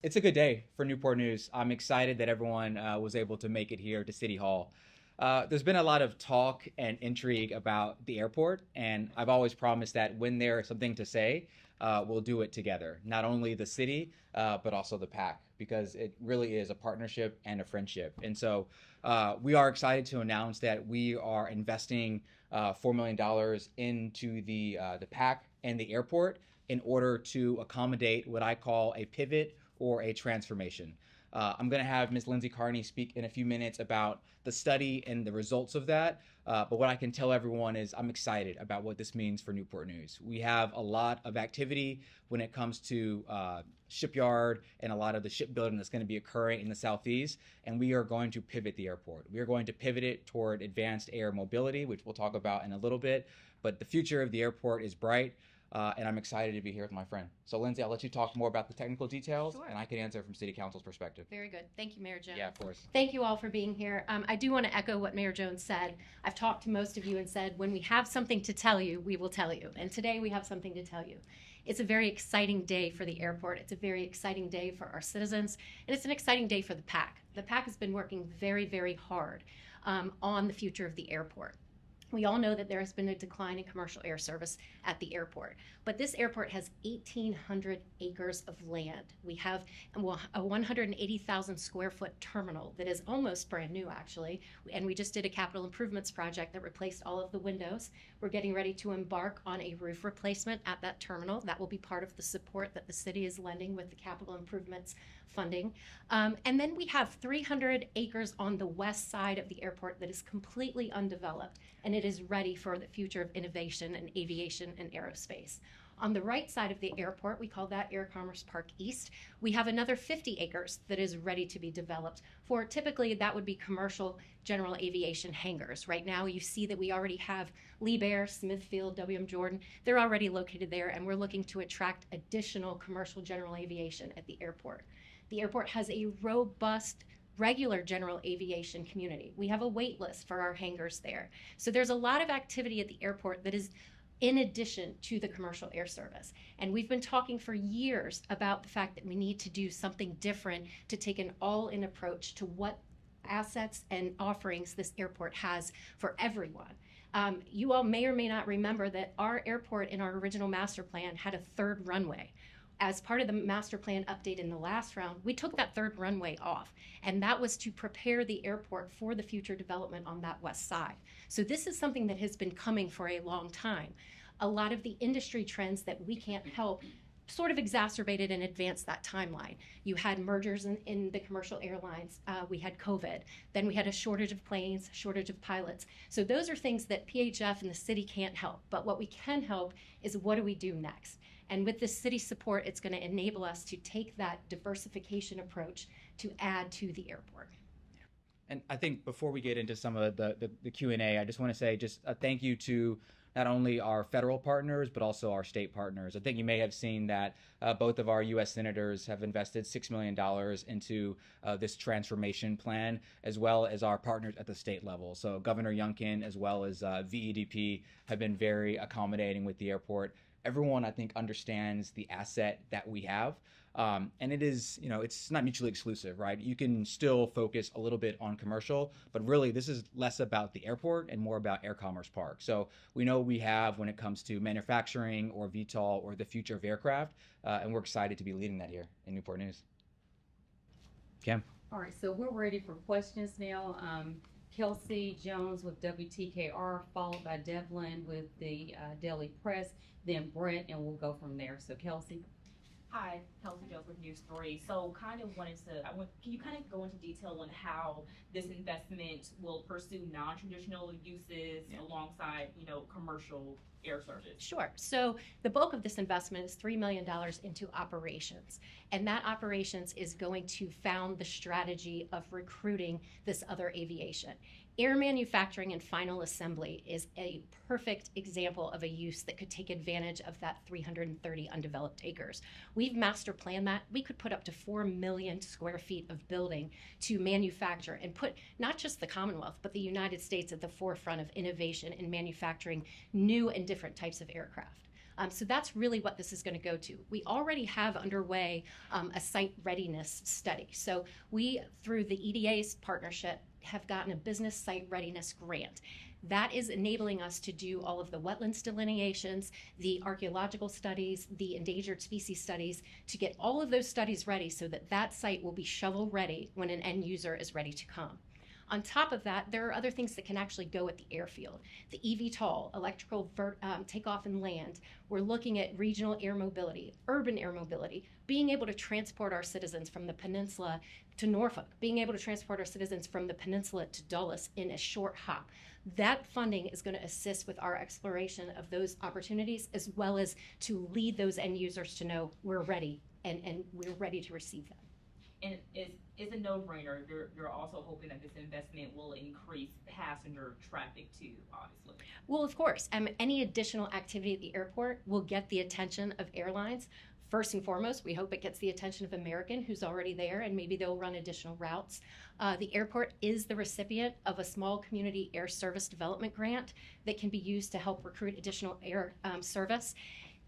It's a good day for Newport News. I'm excited that everyone was able to make it here to City Hall. There's been a lot of talk and intrigue about the airport, and I've always promised that when there's something to say, we'll do it together. Not only the city, but also the PAC, because it really is a partnership and a friendship. And so we are excited to announce that we are investing $4 million into the PAC and the airport in order to accommodate what I call a pivot or a transformation. I'm going to have Ms. Lindsey Carney speak in a few minutes about the study and the results of that. But what I can tell everyone is I'm excited about what this means for Newport News. We have a lot of activity when it comes to shipyard and a lot of the shipbuilding that's going to be occurring in the Southeast. And we are going to pivot the airport. We are going to pivot it toward advanced air mobility, which we'll talk about in a little bit. But the future of the airport is bright. And I'm excited to be here with my friend. So, Lindsey, I'll let you talk more about the technical details, Sure. and I can answer from City Council's perspective. Very good. Thank you, Mayor Jones. Yeah, of course. Thank you all for being here. I do want to echo what Mayor Jones said. I've talked to most of you and said, when we have something to tell you, we will tell you. And today we have something to tell you. It's a very exciting day for the airport. It's a very exciting day for our citizens. And it's an exciting day for the PAC. The PAC has been working very, very hard on the future of the airport. We all know that there has been a decline in commercial air service at the airport, but this airport has 1,800 acres of land. We have a 180,000 square foot terminal that is almost brand new, actually, and we just did a capital improvements project that replaced all of the windows. We're getting ready to embark on a roof replacement at that terminal. That will be part of the support that the city is lending with the capital improvements funding. And then we have 300 acres on the west side of the airport that is completely undeveloped, and it is ready for the future of innovation in aviation and aerospace. On the right side of the airport, we call that Air Commerce Park East. We have another 50 acres that is ready to be developed for, typically that would be commercial general aviation hangars. Right now you see that we already have Liebherr, Smithfield, W.M. Jordan. They're already located there, and we're looking to attract additional commercial general aviation at the airport. The airport has a robust regular general aviation community. We have a wait list for our hangars there. So there's a lot of activity at the airport that is in addition to the commercial air service. And we've been talking for years about the fact that we need to do something different to take an all-in approach to what assets and offerings this airport has for everyone. You all may or may not remember that our airport in our original master plan had a third runway. As part of the master plan update in the last round, we took that third runway off, and that was to prepare the airport for the future development on that west side. So this is something that has been coming for a long time. A lot of the industry trends that we can't help sort of exacerbated and advanced that timeline. You had mergers in the commercial airlines. We had COVID. Then we had a shortage of planes, shortage of pilots. So those are things that PHF and the city can't help. But what we can help is, what do we do next? And with this city support, it's going to enable us to take that diversification approach to add to the airport. And I think before we get into some of the Q&A, I just want to say just a thank you to not only our federal partners, but also our state partners. I think you may have seen that both of our U.S. senators have invested $6 million into this transformation plan, as well as our partners at the state level. So Governor Youngkin, as well as VEDP, have been very accommodating with the airport. Everyone, I think, understands the asset that we have. And it is, it's not mutually exclusive, right? You can still focus a little bit on commercial, but really this is less about the airport and more about Air Commerce Park. So we know we have when it comes to manufacturing or VTOL or the future of aircraft, and we're excited to be leading that here in Newport News. Cam? All right, so we're ready for questions now. Kelsey Jones with WTKR, followed by Devlin with the Daily Press, then Brent, and we'll go from there. So Kelsey. Hi, Kelsey Jones with News 3. So can you kind of go into detail on how this investment will pursue non-traditional uses alongside, commercial air service? Sure. So the bulk of this investment is $3 million into operations. And that operations is going to found the strategy of recruiting this other aviation. Air manufacturing and final assembly is a perfect example of a use that could take advantage of that 330 undeveloped acres. We've master planned that. We could put up to 4 million square feet of building to manufacture and put not just the Commonwealth, but the United States at the forefront of innovation in manufacturing new and different types of aircraft. So that's really what this is going to go to. We already have underway a site readiness study. So we, through the EDA's partnership, have gotten a business site readiness grant. That is enabling us to do all of the wetlands delineations, the archaeological studies, the endangered species studies, to get all of those studies ready so that that site will be shovel ready when an end user is ready to come. On top of that, there are other things that can actually go at the airfield. The eVTOL, electrical takeoff and land. We're looking at regional air mobility, urban air mobility, being able to transport our citizens from the peninsula to Norfolk, being able to transport our citizens from the peninsula to Dulles in a short hop. That funding is going to assist with our exploration of those opportunities, as well as to lead those end users to know we're ready and we're ready to receive them. And it's a no-brainer. You're also hoping that this investment will increase passenger traffic too, obviously. Well, of course, any additional activity at the airport will get the attention of airlines. First and foremost, we hope it gets the attention of American, who's already there, and maybe they'll run additional routes. The airport is the recipient of a small community air service development grant that can be used to help recruit additional air service.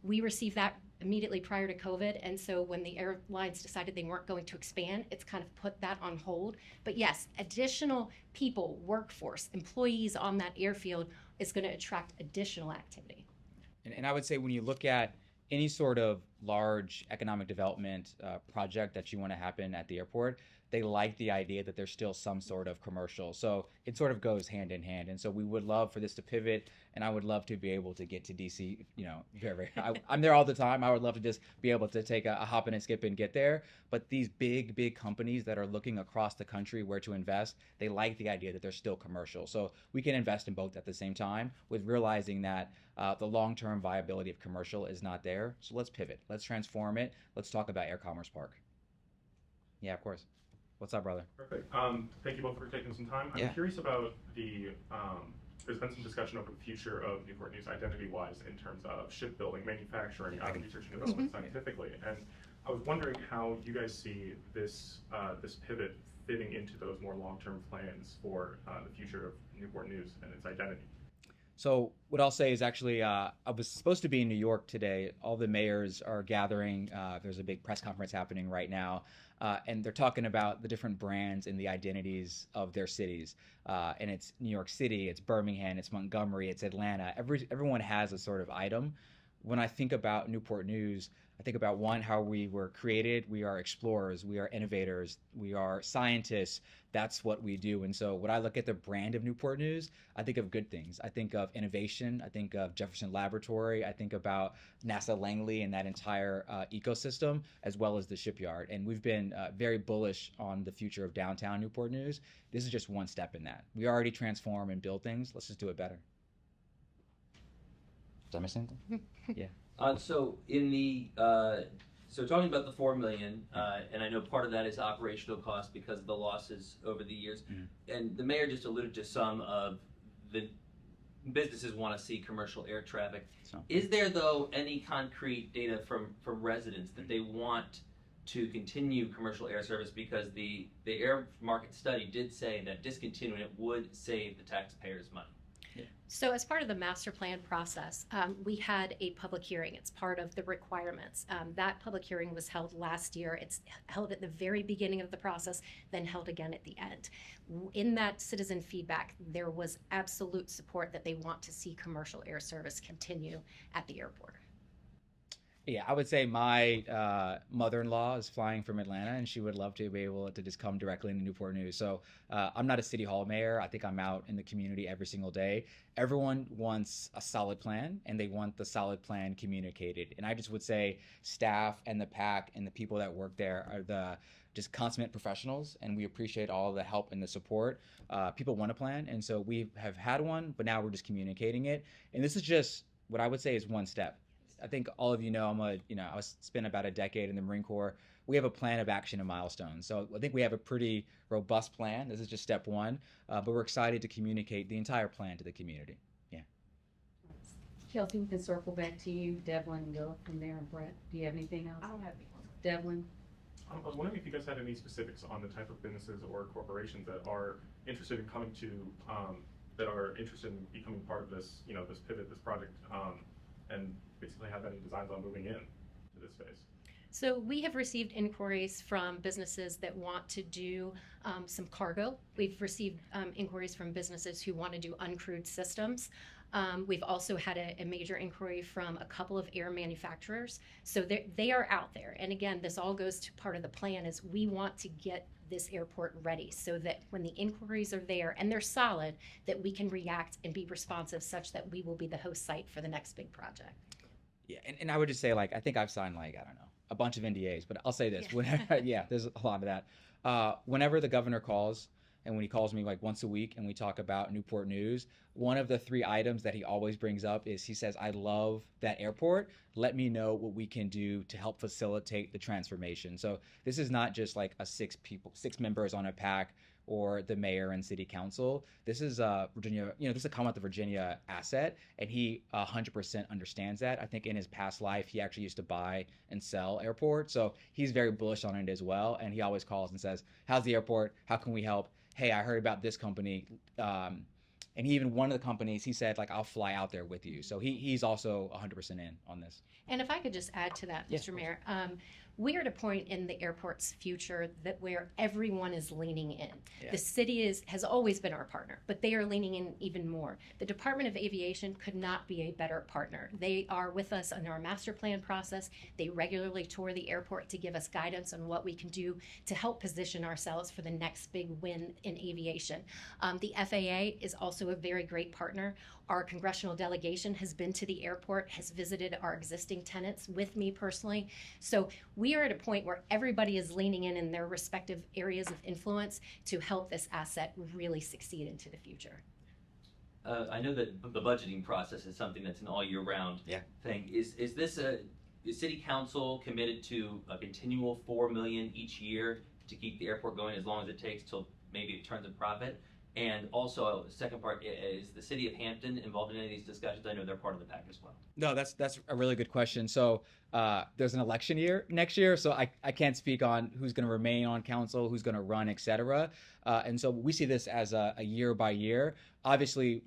We received that immediately prior to COVID, and so when the airlines decided they weren't going to expand, it's kind of put that on hold. But yes, additional people, workforce, employees on that airfield is going to attract additional activity. And I would say when you look at any sort of large economic development project that you want to happen at the airport, they like the idea that there's still some sort of commercial. So it sort of goes hand in hand. And so we would love for this to pivot, and I would love to be able to get to DC, I'm there all the time. I would love to just be able to take a hop and a skip and get there. But these big companies that are looking across the country where to invest, they like the idea that they're still commercial. So we can invest in both at the same time with realizing that the long-term viability of commercial is not there. So let's pivot. Let's transform it. Let's talk about Air Commerce Park. Yeah, of course. What's up, brother? Perfect. Thank you both for taking some time. Yeah. I'm curious about there's been some discussion over the future of Newport News identity-wise in terms of shipbuilding, manufacturing, research and development scientifically. And I was wondering how you guys see this pivot fitting into those more long-term plans for the future of Newport News and its identity. So what I'll say is actually, I was supposed to be in New York today. All the mayors are gathering. There's a big press conference happening right now. And they're talking about the different brands and the identities of their cities. And it's New York City, it's Birmingham, it's Montgomery, it's Atlanta. Everyone has a sort of item. When I think about Newport News, I think about one, how we were created. We are explorers, we are innovators, we are scientists. That's what we do. And so when I look at the brand of Newport News, I think of good things. I think of innovation. I think of Jefferson Laboratory. I think about NASA Langley and that entire ecosystem, as well as the shipyard. And we've been very bullish on the future of downtown Newport News. This is just one step in that. We already transform and build things. Let's just do it better. Did I miss anything? Yeah. So talking about the $4 million, and I know part of that is operational cost because of the losses over the years, and the mayor just alluded to some of the businesses want to see commercial air traffic. So. Is there though any concrete data from residents that they want to continue commercial air service because the air market study did say that discontinuing it would save the taxpayers money? So as part of the master plan process, we had a public hearing. It's part of the requirements. That public hearing was held last year. It's held at the very beginning of the process, then held again at the end. In that citizen feedback, there was absolute support that they want to see commercial air service continue at the airport. Yeah, I would say my mother-in-law is flying from Atlanta, and she would love to be able to just come directly into Newport News. So I'm not a city hall mayor. I think I'm out in the community every single day. Everyone wants a solid plan, and they want the solid plan communicated. And I just would say staff and the PAC and the people that work there are the just consummate professionals, and we appreciate all the help and the support. People want a plan, and so we have had one, but now we're just communicating it. And this is just what I would say is one step. I think all of you know I spent about a decade in the Marine Corps. We have a plan of action and milestones. So I think we have a pretty robust plan. This is just step one, but we're excited to communicate the entire plan to the community. Yeah. Kelsey, we can circle back to you. Devlin, and go from there. And Brett, do you have anything else? I don't have any more. Devlin? I was wondering if you guys had any specifics on the type of businesses or corporations that are interested in coming to, that are interested in becoming part of this, this pivot, this project, and basically have any designs on moving in to this space? So we have received inquiries from businesses that want to do some cargo. We've received inquiries from businesses who want to do uncrewed systems. We've also had a major inquiry from a couple of air manufacturers. So they are out there. And again, this all goes to part of the plan is we want to get this airport ready so that when the inquiries are there and they're solid, that we can react and be responsive such that we will be the host site for the next big project. Yeah, and I would just say, like, I think I've signed, like, I don't know, a bunch of NDAs, but I'll say this. Yeah. Whenever, yeah, there's a lot of that. Whenever the governor calls, and when he calls me like once a week and we talk about Newport News, one of the 3 items that he always brings up is he says, I love that airport. Let me know what we can do to help facilitate the transformation. So this is not just like a 6 members on a PAC or the mayor and city council. This is Virginia, this is a Commonwealth of Virginia asset, and he 100% understands that. I think in his past life, he actually used to buy and sell airports. So he's very bullish on it as well. And he always calls and says, how's the airport? How can we help? Hey, I heard about this company. And even one of the companies, he said, like, I'll fly out there with you. So he's also 100% in on this. And if I could just add to that, Yeah, Mr. Mayor, we are at a point in the airport's future that where everyone is leaning in. Yeah. The city has always been our partner, but they are leaning in even more. The Department of Aviation could not be a better partner. They are with us in our master plan process. They regularly tour the airport to give us guidance on what we can do to help position ourselves for the next big win in aviation. The FAA is also a very great partner. Our congressional delegation has been to the airport, has visited our existing tenants with me personally. So we are at a point where everybody is leaning in their respective areas of influence to help this asset really succeed into the future. I know that the budgeting process is something that's an all year round thing. Is city council committed to a continual $4 million each year to keep the airport going as long as it takes till maybe it turns a profit? And also, the second part, is the city of Hampton involved in any of these discussions? I know they're part of the PAC as well. No, that's a really good question. So there's an election year next year, so I can't speak on who's going to remain on council, who's going to run, et cetera. And so we see this as a year by year. Obviously,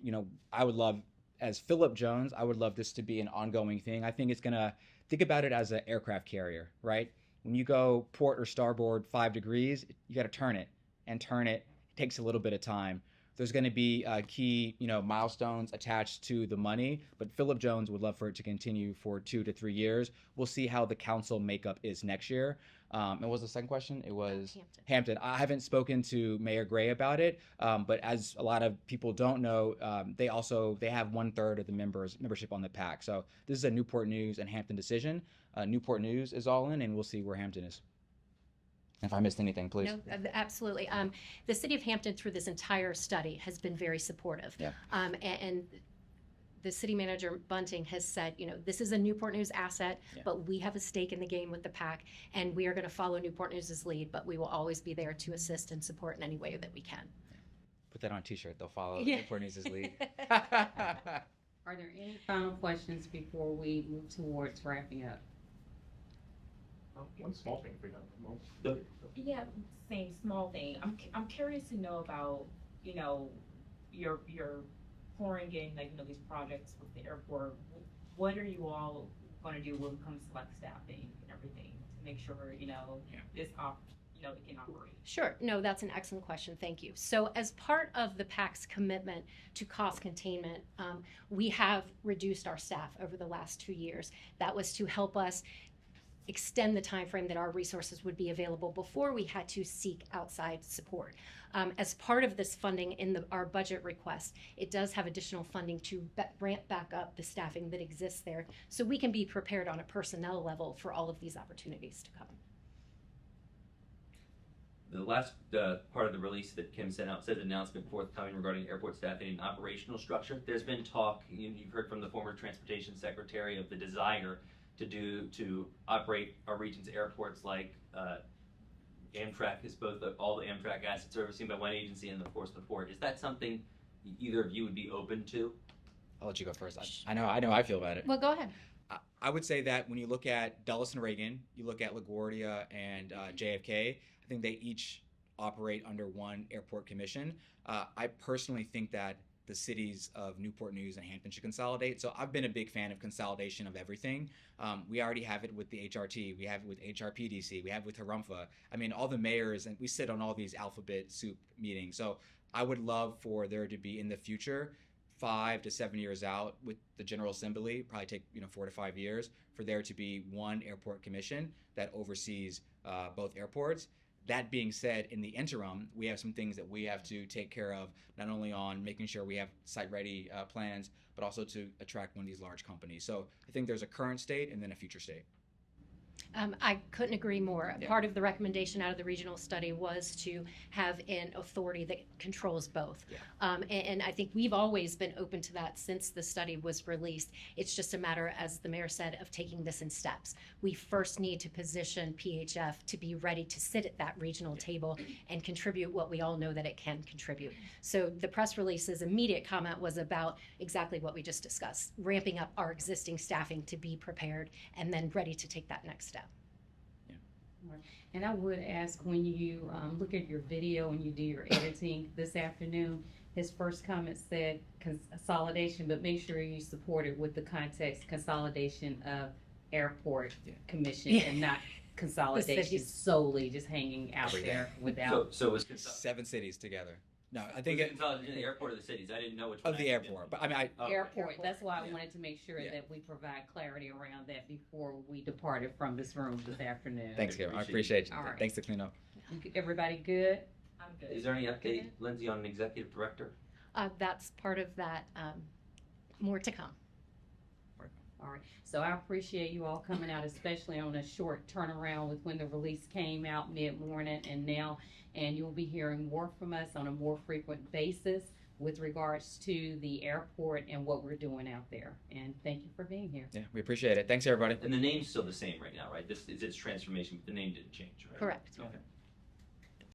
I would love, as Phillip Jones, I would love this to be an ongoing thing. I think it's going to, think about it as an aircraft carrier, right? When you go port or starboard 5 degrees, you got to turn it and turn it. Takes a little bit of time. There's going to be key, milestones attached to the money, but Phillip Jones would love for it to continue for 2 to 3 years. We'll see how the council makeup is next year. And what was the second question? It was Hampton. I haven't spoken to Mayor Gray about it, but as a lot of people don't know, they have 1/3 of the membership on the PAC. So this is a Newport News and Hampton decision. Newport News is all in, and we'll see where Hampton is. If I missed anything, please. No, absolutely. The city of Hampton, through this entire study, has been very supportive. Yeah. And the city manager, Bunting, has said, this is a Newport News asset, but we have a stake in the game with the PAC, and we are going to follow Newport News' lead, but we will always be there to assist and support in any way that we can. Put that on a t-shirt. They'll follow Newport News' lead. Are there any final questions before we move towards wrapping up? One small thing, if we have a moment. Yeah, same small thing. I'm curious to know about, you're pouring in these projects with the airport. What are you all going to do when it comes to staffing and everything to make sure this it can operate? Sure. No, that's an excellent question. Thank you. So as part of the PAC's commitment to cost containment, we have reduced our staff over the last 2 years. That was to help us extend the time frame that our resources would be available before we had to seek outside support. As part of this funding in our budget request, it does have additional funding to ramp back up the staffing that exists there so we can be prepared on a personnel level for all of these opportunities to come. The last part of the release that Kim sent out says announcement forthcoming regarding airport staffing and operational structure. There's been talk, you've heard from the former transportation secretary of the desire to operate our region's airports like Amtrak is both all the Amtrak assets are overseen by one agency and of course the port. Is that something either of you would be open to? I'll let you go first. I know I feel about it. Well, go ahead. I would say that when you look at Dulles and Reagan, you look at LaGuardia and JFK, I think they each operate under one airport commission. I personally think that the cities of Newport News and Hampton should consolidate. So I've been a big fan of consolidation of everything. We already have it with the HRT, we have it with HRPDC, we have it with Harumfa. I mean, all the mayors, and we sit on all these alphabet soup meetings. So I would love for there to be in the future, 5 to 7 years out with the General Assembly, probably take 4 to 5 years, for there to be one airport commission that oversees both airports. That being said, in the interim, we have some things that we have to take care of, not only on making sure we have site-ready plans, but also to attract one of these large companies. So I think there's a current state and then a future state. I couldn't agree more. Yeah. Part of the recommendation out of the regional study was to have an authority that controls both. Yeah. And I think we've always been open to that since the study was released. It's just a matter, as the mayor said, of taking this in steps. We first need to position PHF to be ready to sit at that regional table and contribute what we all know that it can contribute. So the press release's immediate comment was about exactly what we just discussed, ramping up our existing staffing to be prepared and then ready to take that next step. And I would ask, when you look at your video and you do your editing this afternoon, his first comment said consolidation, but make sure you support it with the context consolidation of airport commission and not consolidation solely just hanging out there without. So it's 7 cities together. No, I think think it consolidated in the airport or the cities. I didn't know which one. of the airport. But I mean, Airport. That's why I wanted to make sure Yeah. that we provide clarity around that before we departed from this room this afternoon. thanks, Karen. I appreciate you. All right. Thanks to clean up. Everybody good? I'm good. Is there any update, Lindsey, on an executive director? That's part of that. More to come. All right, so I appreciate you all coming out, especially on a short turnaround with when the release came out mid-morning and now, and you'll be hearing more from us on a more frequent basis with regards to the airport and what we're doing out there. And thank you for being here. Yeah, we appreciate it. Thanks, everybody. And the name's still the same right now, right? This is its transformation, but the name didn't change, right? Correct. Okay.